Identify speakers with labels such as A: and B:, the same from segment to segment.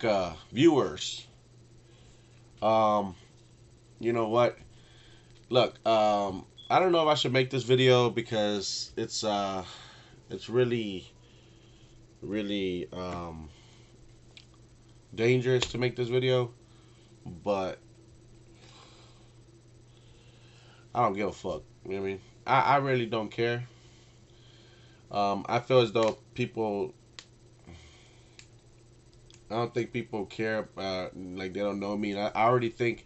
A: America viewers. You know what? Look, I don't know if I should make this video because it's really dangerous to make this video, but I don't give a fuck. You know what I mean? I really don't care. I feel as though people. I don't think people care. Like they don't know me. And I already think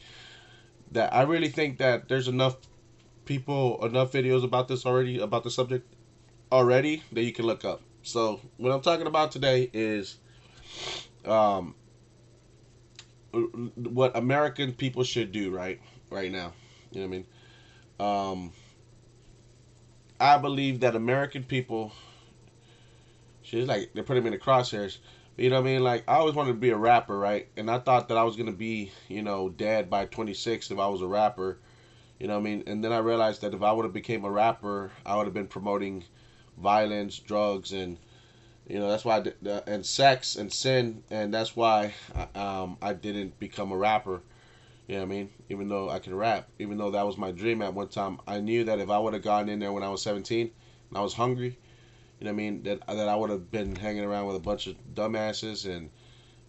A: that I really think that there's enough people, enough videos about this already, about the subject already that you can look up. So what I'm talking about today is um, what American people should do right now. You know what I mean? I believe that American people, she's like they're putting me in the crosshairs. You know what I mean? Like I always wanted to be a rapper, right? And I thought that I was gonna be, dead by 26 if I was a rapper. You know what I mean? And then I realized that if I would have became a rapper, I would have been promoting violence, drugs, and that's why and sex and sin, and that's why I didn't become a rapper. You know what I mean? Even though I can rap, even though that was my dream at one time, I knew that if I would have gone in there when I was 17 and I was hungry, you know what I mean, that I would have been hanging around with a bunch of dumbasses, and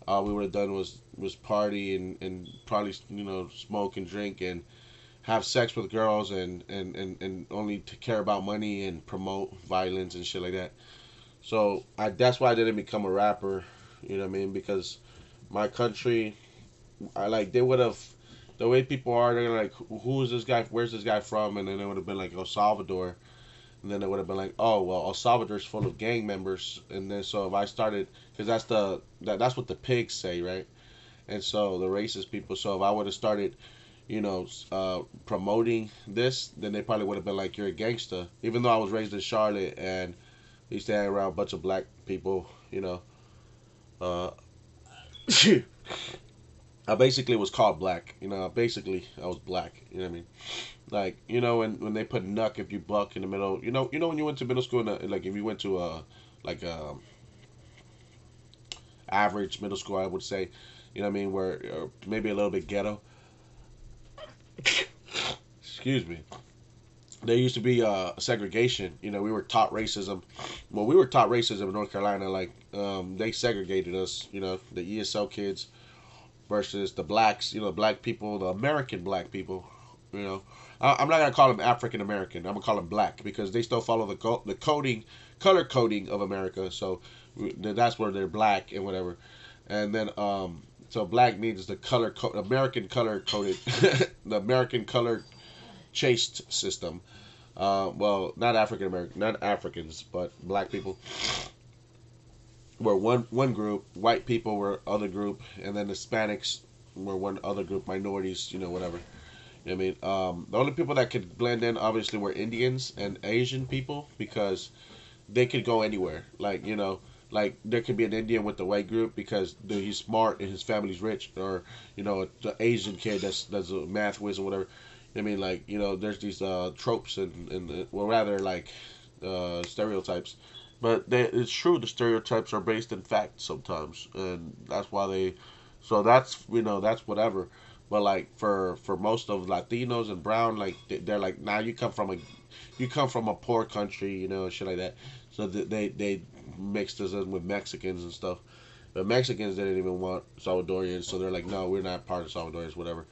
A: all we would have done was party and probably smoke and drink and have sex with girls and only to care about money and promote violence and shit like that. So that's why I didn't become a rapper. You know what I mean? Because my country, I like they would have the way people are. They're like, who is this guy? Where's this guy from? And then it would have been like El Salvador. And then it would have been like, oh well, El Salvador's full of gang members. And then so if I started, because that's what the pigs say, right? And so the racist people. So if I would have started, promoting this, then they probably would have been like, you're a gangster. Even though I was raised in Charlotte and used to hang around a bunch of black people, uh, I basically was called black. Basically I was black. You know what I mean? Like, when they put "nuck" if you buck in the middle. When you went to middle school, like if you went to like a average middle school, I would say, you know what I mean, where maybe a little bit ghetto. Excuse me. There used to be segregation. We were taught racism. Well, we were taught racism in North Carolina. Like, they segregated us. The ESL kids versus the blacks. Black people, the American black people. I'm not gonna call them African American. I'm gonna call them black because they still follow the color coding of America. So that's where they're black and whatever. And then so black means the American color coded, the American color chased system. Well, not African American, not Africans, but black people were one group, white people were other group, and then Hispanics were one other group, minorities, whatever. You know what I mean? The only people that could blend in obviously were Indians and Asian people because they could go anywhere. Like there could be an Indian with the white group because he's smart and his family's rich, or the Asian kid that's a math whiz or whatever. I mean, like there's these tropes and well, rather like stereotypes, but it's true the stereotypes are based in fact sometimes, and that's why they. So that's whatever. But like for most of Latinos and brown, like they're like, nah, you come from a poor country, shit like that. So they mixed us in with Mexicans and stuff. But Mexicans didn't even want Salvadorians, so they're like, no, we're not part of Salvadorians, whatever.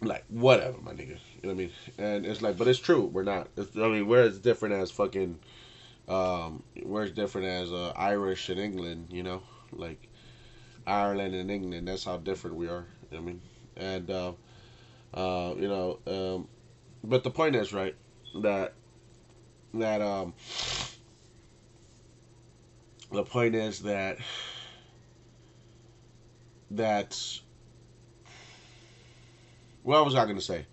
A: Like, whatever, my nigga. You know what I mean? And it's like, but it's true, we're not. We're as different as fucking, we're as different as Irish and England, like Ireland and England. That's how different we are. You know what I mean? And uh, you know, but the point is, right, that that the point is that what was I gonna say?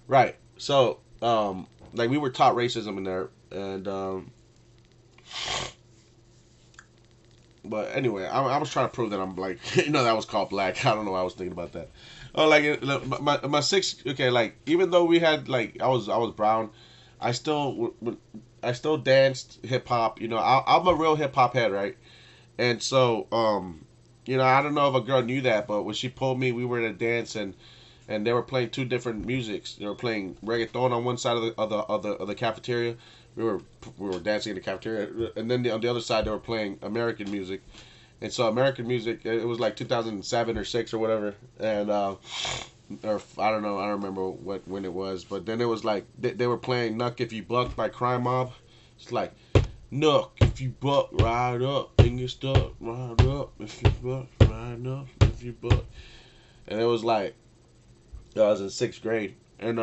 A: Right. So, like we were taught racism in there, and but anyway, I was trying to prove that I'm like, that was called black. I don't know why I was thinking about that. Oh, like my six. Okay, like even though we had like I was brown, I still I still danced hip hop. I'm a real hip hop head, right? And so I don't know if a girl knew that, but when she pulled me, we were in a dance, and they were playing two different musics. They were playing reggaeton on one side of the cafeteria. We were we were dancing in the cafeteria, and then on the other side they were playing American music. And so American music, it was like 2007 or six or whatever, and or I don't know, I don't remember when it was, but then it was like they were playing "Nuck If You Buck" by Crime Mob. It's like "Nuck if you buck, ride up, and you stuck, ride up if you buck, ride up if you buck," and it was like I was in sixth grade, and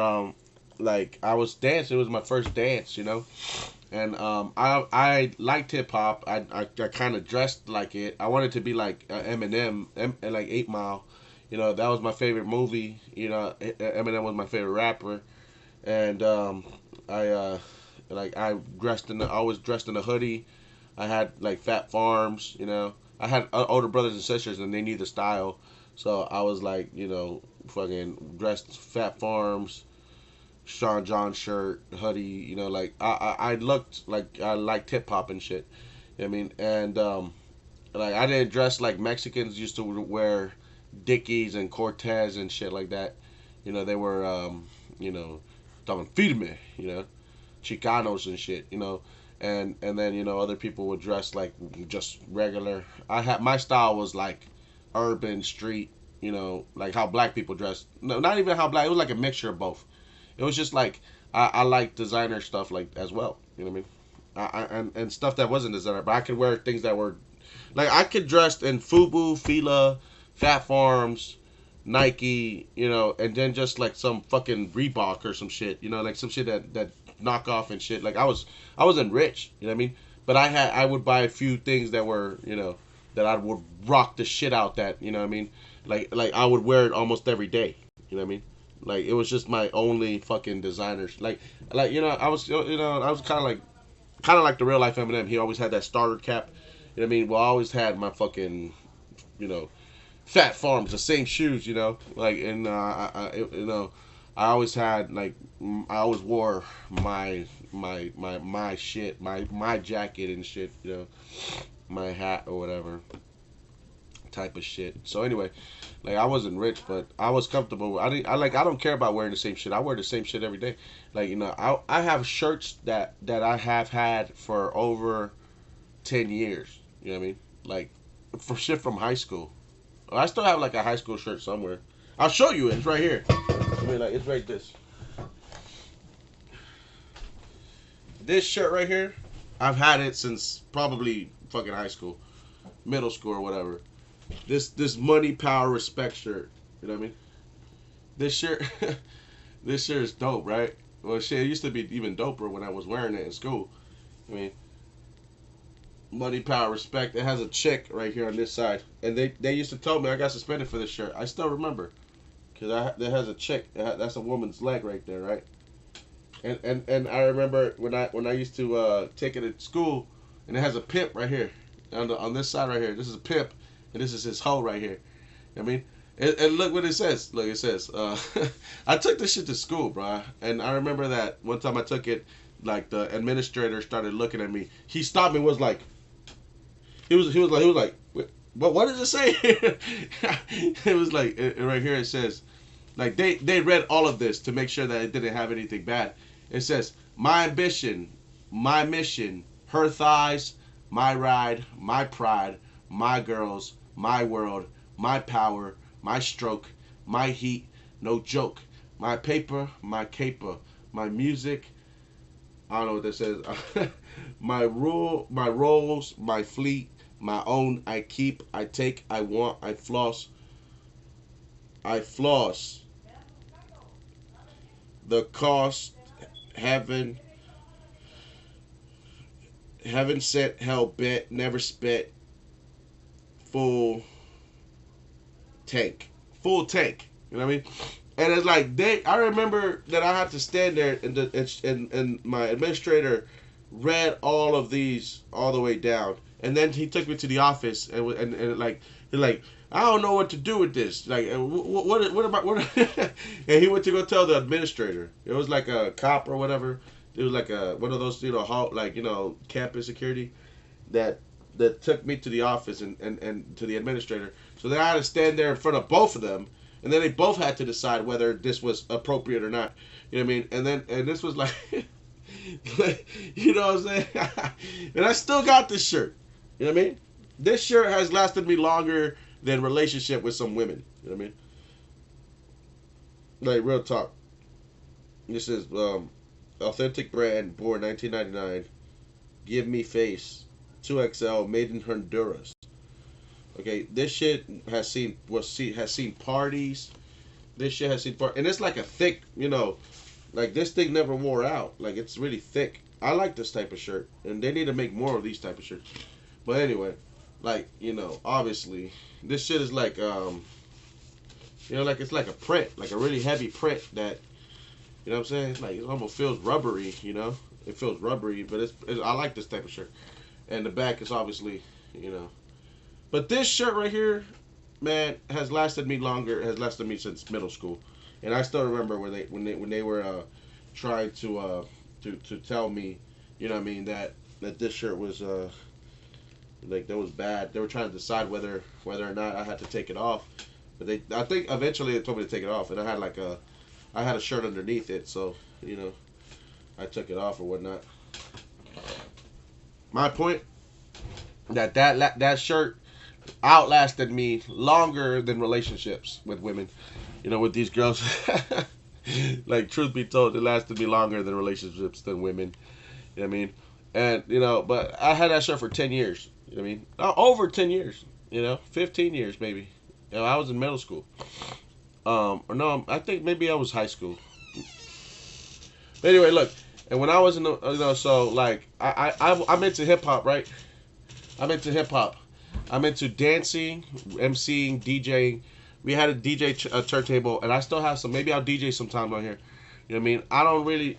A: like I was dancing. It was my first dance, and I liked hip hop. I kind of dressed like it. I wanted to be like Eminem, like 8 Mile. That was my favorite movie. Eminem was my favorite rapper, and I like I always dressed in a hoodie. I had like fat farms. I had older brothers and sisters, and they knew the style, so I was like, fucking dressed fat farms, Sean John shirt, hoodie, like I looked like I liked hip hop and shit. I mean, and like I didn't dress like Mexicans used to wear Dickies and Cortez and shit like that. They were you know, talking firme, Chicanos and shit, and then other people would dress like just regular. I had my style was like urban street, like how black people dress. No, not even how black. It was like a mixture of both. It was just like I like designer stuff like as well. You know what I mean? And stuff that wasn't designer, but I could wear things that were like I could dress in FUBU, Fila, Fat Farms, Nike, and then just like some fucking Reebok or some shit, like some shit that knock off and shit. Like I wasn't rich, you know what I mean? But I would buy a few things that were, that I would rock the shit out that, you know what I mean? Like I would wear it almost every day, you know what I mean? Like it was just my only fucking designers. Like I was kind of like the real life Eminem. He always had that starter cap. You know what I mean? Well, I always had my fucking you know Fat Farms, the same shoes. Like and I always had like I always wore my shit, my jacket and shit. My hat or whatever type of shit. So anyway, like I wasn't rich, but I was comfortable. I don't care about wearing the same shit. I wear the same shit every day. Like I have shirts that I have had for over 10 years. You know what I mean? Like for shit from high school. I still have like a high school shirt somewhere. I'll show you it. It's right here. I mean, like it's right this. This shirt right here, I've had it since probably fucking high school, middle school or whatever. This money, power, respect shirt. You know what I mean? This shirt, this shirt is dope, right? Well, shit, it used to be even doper when I was wearing it in school. I mean, money, power, respect. It has a chick right here on this side, and they used to tell me I got suspended for this shirt. I still remember, cause there has a chick. That's a woman's leg right there, right? And I remember when I used to take it at school, and it has a pimp right here on this side right here. This is a pimp, and this is his hoe right here. I mean, and look what it says. Look, it says, I took this shit to school, bro. And I remember that one time I took it, like the administrator started looking at me. He stopped me. Was like, he was like, but what does it say? It was like right here. It says, like they read all of this to make sure that it didn't have anything bad. It says, my ambition, my mission, her thighs, my ride, my pride, my girls, my world, my power, my stroke, my heat, no joke, my paper, my caper, my music. I don't know what that says. My roles, my fleet, my own. I keep, I take, I want, I floss, I floss. The cost, heaven, heaven sent, hell bent, never spent, full tank, full tank. You know what I mean? And it's like I remember that I had to stand there, and my administrator read all of these all the way down, and then he took me to the office, and like he's like, I don't know what to do with this. Like, what about what? And he went to go tell the administrator. It was like a cop or whatever. It was like one of those, like campus security that that took me to the office and to the administrator. So then I had to stand there in front of both of them, and then they both had to decide whether this was appropriate or not. You know what I mean? And this was like, you know what I'm saying? And I still got this shirt. You know what I mean? This shirt has lasted me longer than relationship with some women. You know what I mean? Like real talk. This is authentic brand, born 1999. Give me face, 2XL, made in Honduras. Okay, this shit has seen parties. This shit has seen and it's like a thick, like this thing never wore out. Like it's really thick. I like this type of shirt, and they need to make more of these type of shirts. But anyway, like obviously, this shit is like like it's like a print, like a really heavy print that what I'm saying. It's like it almost feels rubbery. It feels rubbery, but I like this type of shirt, and the back is obviously But this shirt right here, man, has lasted me longer. Has lasted me since middle school, and I still remember when they were trying to tell me, you know what I mean, that this shirt was like that was bad. They were trying to decide whether or not I had to take it off, but I think eventually they told me to take it off, and I had a shirt underneath it, so I took it off or whatnot. My point that shirt outlasted me longer than relationships with women. With these girls. Like truth be told, it lasted me longer than relationships than women. You know what I mean? And but I had that shirt for 10 years. You know what I mean? Over 10 years. 15 years maybe. I was in middle school. Or no, I think maybe I was high school. But anyway, look, and when I was in the, so like I'm into hip hop, right? I'm into hip hop. I'm into dancing, emceeing, DJing. We had a DJ turntable, and I still have some. Maybe I'll DJ sometime on here. You know what I mean? I don't really.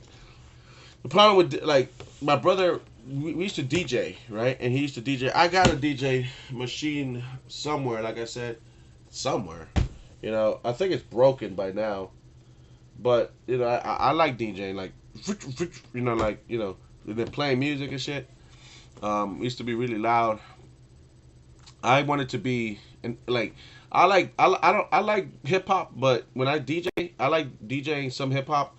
A: The problem with like my brother, we used to DJ, right? And he used to DJ. I got a DJ machine somewhere, like I said, somewhere. I think it's broken by now, but I like DJing, like they're playing music and shit. Used to be really loud. I wanted to be and like I like hip hop, but when I DJ, I like DJing some hip hop.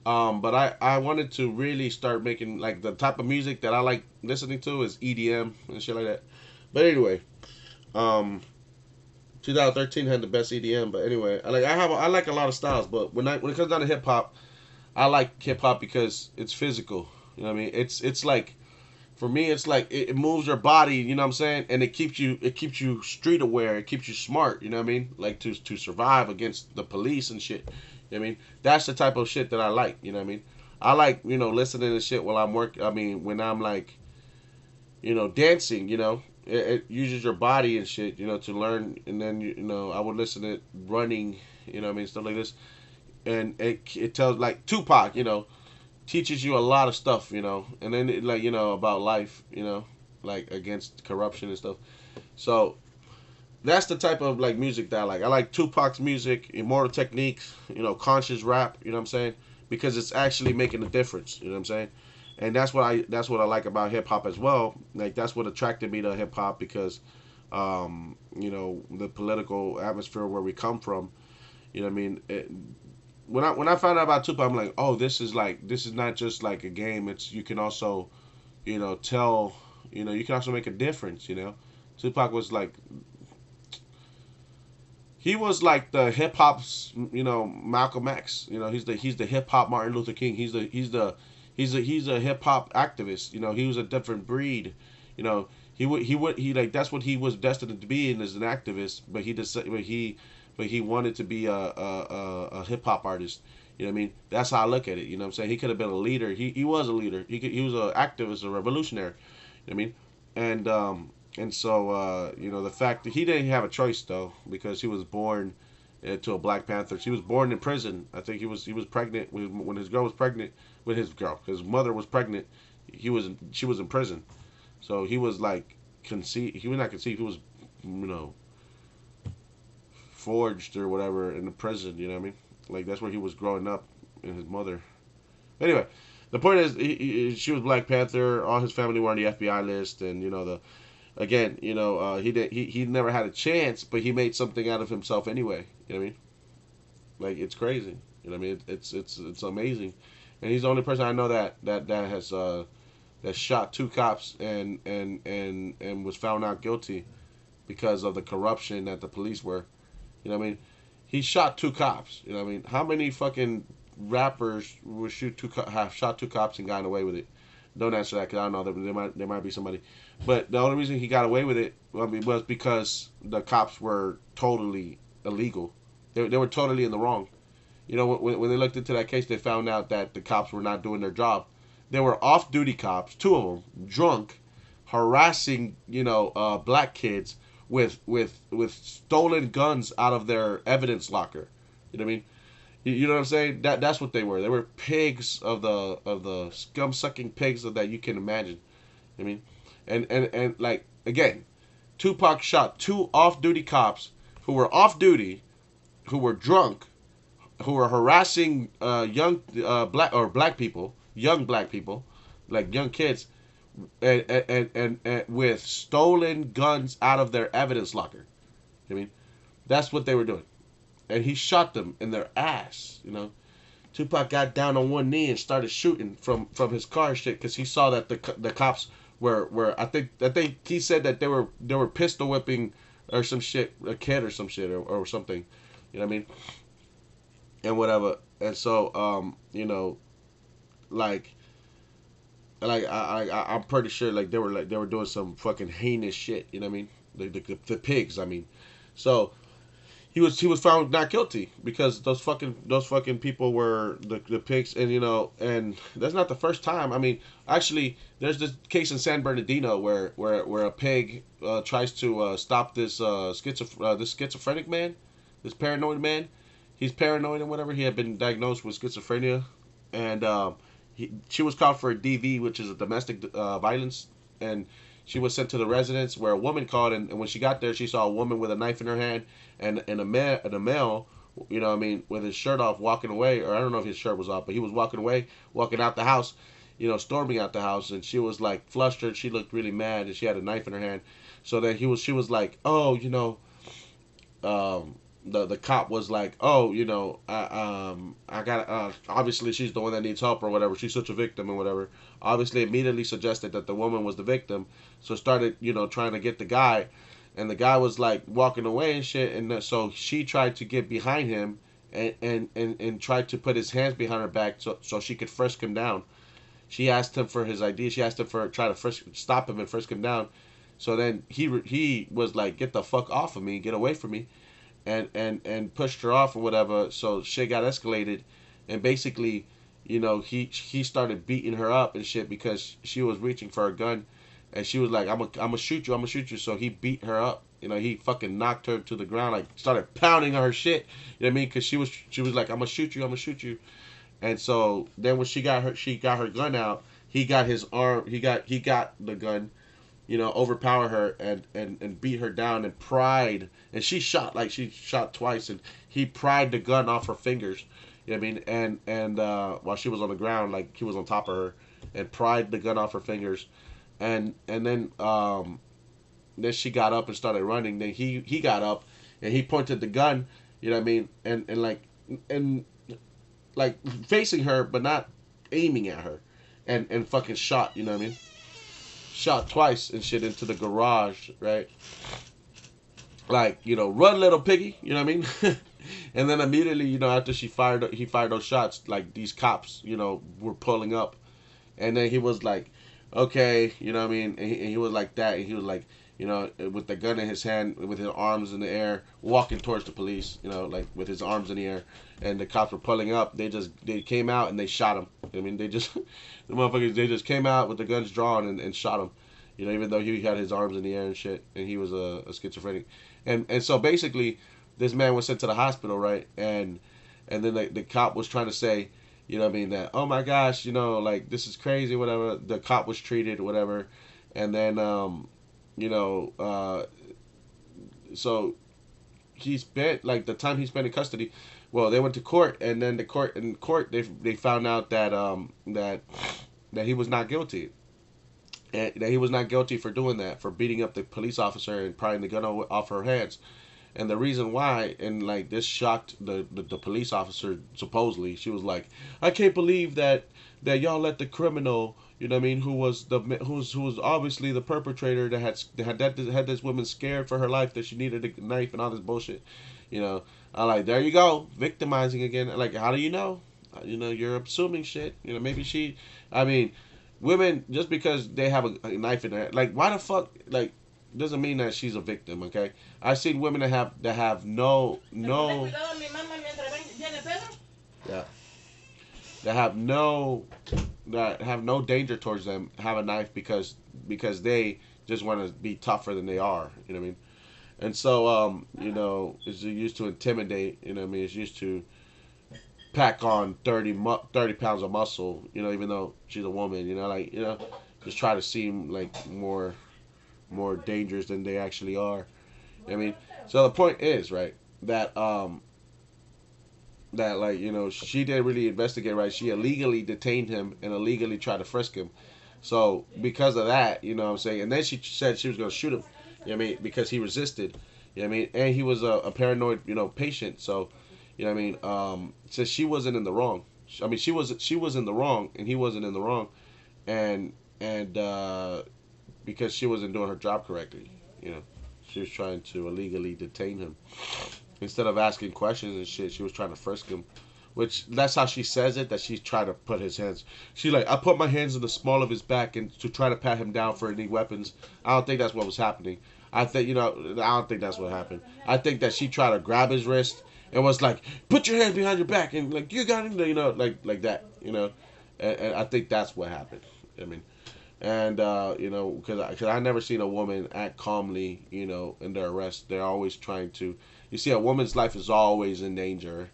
A: But I wanted to really start making like the type of music that I like listening to is EDM and shit like that. But anyway, 2013 had the best EDM. But anyway, I like a lot of styles, but when it comes down to hip hop, I like hip hop because it's physical. You know what I mean? It's like for me, it's like it moves your body. You know what I'm saying? And it keeps you street aware. It keeps you smart. You know what I mean? Like to survive against the police and shit. You know what I mean? That's the type of shit that I like. You know what I mean? I like listening to shit while I'm working. I mean when I'm like dancing. It uses your body and shit. To learn. And then I would listen to it running. You know what I mean? Stuff like this. And it tells like Tupac. Teaches you a lot of stuff, and then about life, like against corruption and stuff. So that's the type of like music that I like. I like Tupac's music, Immortal Techniques, conscious rap. You know what I'm saying? Because it's actually making a difference. You know what I'm saying? And that's what I like about hip hop as well. Like that's what attracted me to hip hop because, the political atmosphere where we come from. You know what I mean? When I found out about Tupac, I'm like, oh, this is not just like a game. It's you can also, tell, you can also make a difference. Tupac was like, he was like the hip hop's, Malcolm X. He's the hip hop Martin Luther King. He's a hip hop activist. He was a different breed. He like that's what he was destined to be as an activist. But he wanted to be a hip hop artist. You know what I mean? That's how I look at it. You know what I'm saying? He could have been a leader. He was a leader. He was an activist, a revolutionary. You know what I mean? And so the fact that he didn't have a choice though because he was born to a Black Panther. He was born in prison. I think he was pregnant when his girl was pregnant with his girl. His mother was pregnant. She was in prison. So he was like conceived. He was not conceived. He was forged or whatever in the prison, you know what I mean? Like that's where he was growing up and his mother. Anyway, the point is she was Black Panther. All his family were on the FBI list, and again, he never had a chance, but he made something out of himself anyway. You know what I mean? Like it's crazy. You know what I mean? It's amazing, and he's the only person I know that has that shot two cops and was found out guilty because of the corruption that the police were. You know what I mean? He shot two cops. You know what I mean? How many fucking rappers would have shot two cops and gotten away with it? Don't answer that because I don't know. There might be somebody, but the only reason he got away with it, I mean, was because the cops were totally illegal. They were totally in the wrong. When they looked into that case, they found out that the cops were not doing their job. They were off-duty cops, two of them, drunk, harassing, black kids with stolen guns out of their evidence locker. You know what I mean? You know what I'm saying? That's what they were. They were pigs of the scum sucking pigs that you can imagine. I mean, and like again, Tupac shot two off duty cops who were off duty, who were drunk, who were harassing young black people, young black people, like young kids, and with stolen guns out of their evidence locker. I mean, that's what they were doing, and he shot them in their ass. Tupac got down on one knee and started shooting from his car and shit because he saw that the cops were I think he said that they were pistol whipping or some shit, a kid or some shit or something. You know what I mean? And whatever. And so like I'm pretty sure like they were doing some fucking heinous shit. You know what I mean? The pigs. I mean, so he was found not guilty because those fucking people were the pigs, and that's not the first time. I mean, actually, there's this case in San Bernardino where a pig tries to stop this schizophrenic man, this paranoid man. He's paranoid and whatever. He had been diagnosed with schizophrenia, and she was called for a DV, which is a domestic violence, and she was sent to the residence where a woman called, and when she got there, she saw a woman with a knife in her hand and a male, with his shirt off, walking away, or I don't know if his shirt was off, but he was walking away, walking out the house, storming out the house, and she was like flustered. She looked really mad, and she had a knife in her hand. So then she was like, oh, the cop was like, oh, I got obviously she's the one that needs help or whatever. She's such a victim and whatever. Obviously, immediately suggested that the woman was the victim, so started trying to get the guy, and the guy was like walking away and shit, and so she tried to get behind him and tried to put his hands behind her back so she could frisk him down. She asked him for his ID. She asked him for try to stop him and frisk him down. So then he was like, get the fuck off of me, get away from me, and pushed her off or whatever. So shit got escalated, and basically, he started beating her up and shit because she was reaching for a gun, and she was like, I'm gonna shoot you, I'm gonna shoot you. So he beat her up. He fucking knocked her to the ground, like started pounding her shit. You know what I mean? Because she was like, I'm gonna shoot you, I'm gonna shoot you. And so then when she got her gun out. He got his arm. He got the gun, overpower her and beat her down and pried. And she shot twice, and he pried the gun off her fingers. You know what I mean? And while she was on the ground, like he was on top of her, and pried the gun off her fingers, and then she got up and started running. Then he got up and he pointed the gun. You know what I mean? And like facing her, but not aiming at her, and fucking shot. You know what I mean? Shot twice and shit into the garage, right? Like, run little piggy, you know what I mean? And then immediately, after he fired those shots, like these cops, were pulling up. And then he was like, okay, you know what I mean? And he was like that, and he was like, with the gun in his hand, with his arms in the air, walking towards the police, like with his arms in the air. And the cops were pulling up. They came out and they shot him. I mean, the motherfuckers, they just came out with the guns drawn and shot him. Even though he had his arms in the air and shit, and he was a schizophrenic. And so basically, this man was sent to the hospital, right? And then the cop was trying to say, what I mean, that, oh my gosh, like, this is crazy, whatever. The cop was treated, whatever. And then, so he spent, like, the time he spent in custody, well, they went to court, and then in court, they found out that he was not guilty. and that he was not guilty for doing that, for beating up the police officer and prying the gun off her hands. And the reason why, and like this shocked the police officer. Supposedly, she was like, "I can't believe that y'all let the criminal, you know what I mean, who was obviously the perpetrator that had this woman scared for her life, that she needed a knife and all this bullshit." You know, I like, there you go, victimizing again. Like, how do you know? You're assuming shit. Maybe she. I mean, women, just because they have a knife in their, like, why the fuck, like, doesn't mean that she's a victim. Okay, I've seen women that have yeah, that have no that have no danger towards them, have a knife because they just want to be tougher than they are. You know what I mean? And so, it's used to intimidate. You know what I mean? It's used to pack on 30 pounds of muscle. Even though she's a woman. Just try to seem like more dangerous than they actually are. I mean, so the point is, right, that like, she didn't really investigate, right? She illegally detained him and illegally tried to frisk him. So because of that, what I'm saying, and then she said she was gonna shoot him. You know what I mean? Because he resisted. You know what I mean? And he was a paranoid, patient. So, since she wasn't in the wrong. I mean, she was in the wrong, and he wasn't in the wrong, and because she wasn't doing her job correctly. She was trying to illegally detain him instead of asking questions and shit. She was trying to frisk him, which that's how she says it. That she's trying to put his hands. She like, I put my hands in the small of his back and to try to pat him down for any weapons. I don't think that's what was happening. I think I don't think that's what happened. I think that she tried to grab his wrist and was like, put your hands behind your back and like, you got him, like that, and I think that's what happened. I mean, and because I never seen a woman act calmly, in their arrest. They're always trying to. You see, a woman's life is always in danger.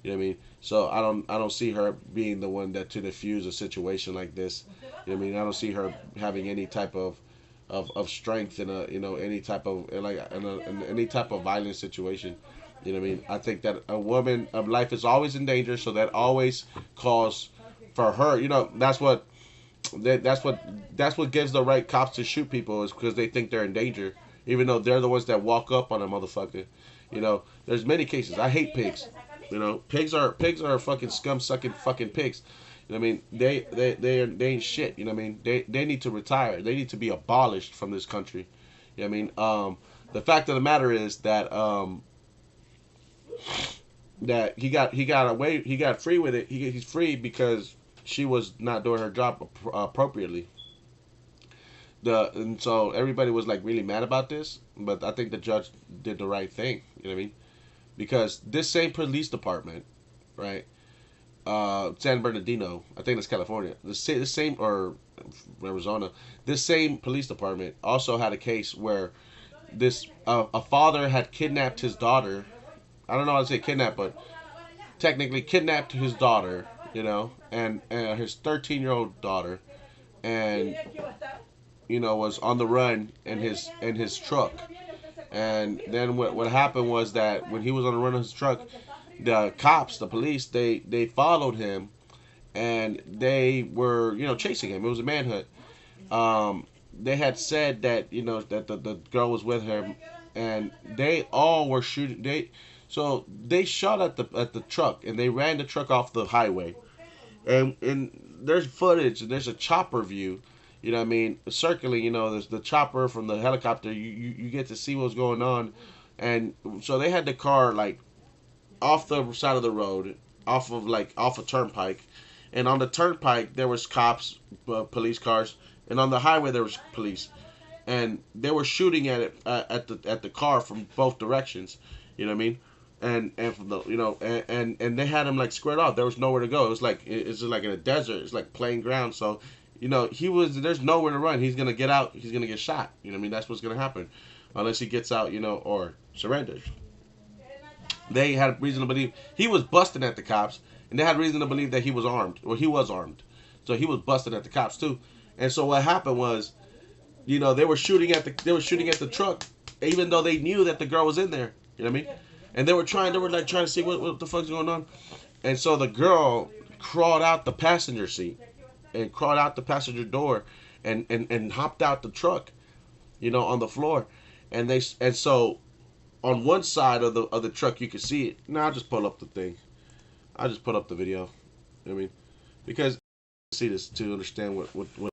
A: You know what I mean? So I don't see her being the one that to diffuse a situation like this. You know what I mean? I don't see her having any type of strength in any type of in any type of violent situation. You know what I mean? I think that a woman of life is always in danger, so that always calls for her. That's what gives the right cops to shoot people, is because they think they're in danger, even though they're the ones that walk up on a motherfucker. There's many cases. I hate pigs. Pigs are fucking scum sucking fucking pigs. You know what I mean? They ain't shit. You know what I mean? They need to retire. They need to be abolished from this country. You know what I mean? The fact of the matter is that he got free with it. He's free because she was not doing her job appropriately. And so everybody was like really mad about this, but I think the judge did the right thing. You know what I mean? Because this same police department, right? San Bernardino, I think it's California. The same, or Arizona. This same police department also had a case where this a father had kidnapped his daughter. I don't know how to say kidnap, but technically kidnapped his daughter. And his 13-year-old daughter, and was on the run in his truck. And then what happened was that when he was on the run of his truck, the cops, the police, they followed him, and they were chasing him. It was a manhunt. They had said that that the girl was with him, and they all were shooting. They shot at the truck, and they ran the truck off the highway. And there's footage, and there's a chopper view. You know what I mean? Circling, there's the chopper from the helicopter. You get to see what's going on. And so they had the car like off the side of the road, off a turnpike. And on the turnpike there was cops, police cars, and on the highway there was police. And they were shooting at it at the car from both directions. You know what I mean? And from the and they had him like squared off. There was nowhere to go. It was like it's just like in a desert. It's like plain ground. So there's nowhere to run. He's gonna get out. He's gonna get shot. You know what I mean? That's what's gonna happen, unless he gets out. Or surrenders. They had reason to believe he was busting at the cops, and they had reason to believe that he was armed, or he was armed. So he was busting at the cops too. And so what happened was, they were shooting at the truck, even though they knew that the girl was in there. You know what I mean? And they were trying to see what the fuck's going on. And so the girl crawled out the passenger seat and crawled out the passenger door and hopped out the truck, on the floor, and so on one side of the truck you could see it. Now I'll just pull up the thing. I'll just put up the video. I mean, because see this to understand what